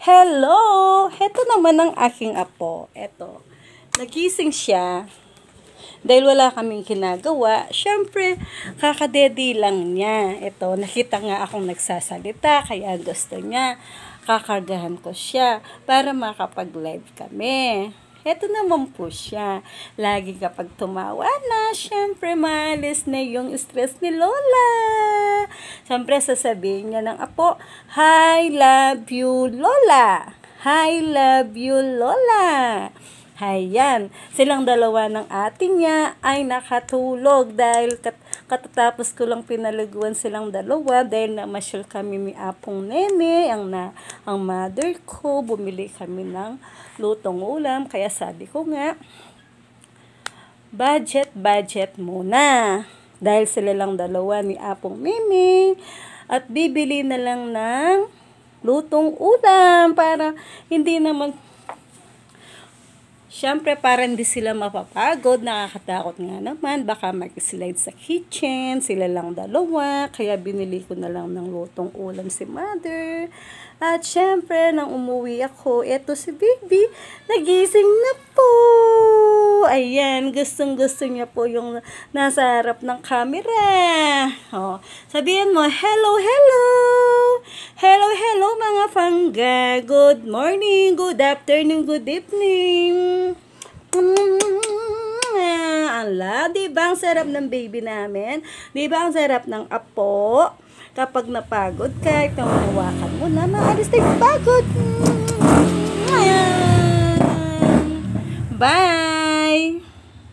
Hello! Heto naman ang aking apo. Eto. Nagising siya. Dahil wala kaming ginagawa. Siyempre, kakadedi lang niya. Eto, nakita nga akong nagsasalita. Kaya gusto niya. Kakargahan ko siya para makapag-live kami. Eto naman po siya. Lagi kapag tumawa na, syempre maalis na yung stress ni Lola. Syempre sasabihin niya ng apo, I love you, Lola. I love you, Lola. Hayan, silang dalawa ng ate niya ay nakatulog dahil katatapos ko lang pinaliguan silang dalawa dahil namasyal kami ni Apong Nene, ang mother ko, bumili kami ng lutong ulam, kaya sabi ko nga, budget muna. Dahil sila lang dalawa ni Apong Mimi at bibili na lang ng lutong ulam para hindi naman siyempre, para hindi sila mapapagod, nakakatakot nga naman, baka mag-slide sa kitchen, sila lang dalawa, kaya binili ko na lang ng lutong ulam si mother. At syempre, nang umuwi ako, eto si baby, nagising na po. Ayan, gustong-gusto niya po yung nasa harap ng camera. Oh, sabihin mo, hello, hello! Hello, hello mga pangga. Good morning, good afternoon, good evening. Ala, di ba ang sarap ng baby namin? Di ba ang sarap ng apo? Kapag napagod ka, hawakan mo na, maalis na yung pagod. Bye!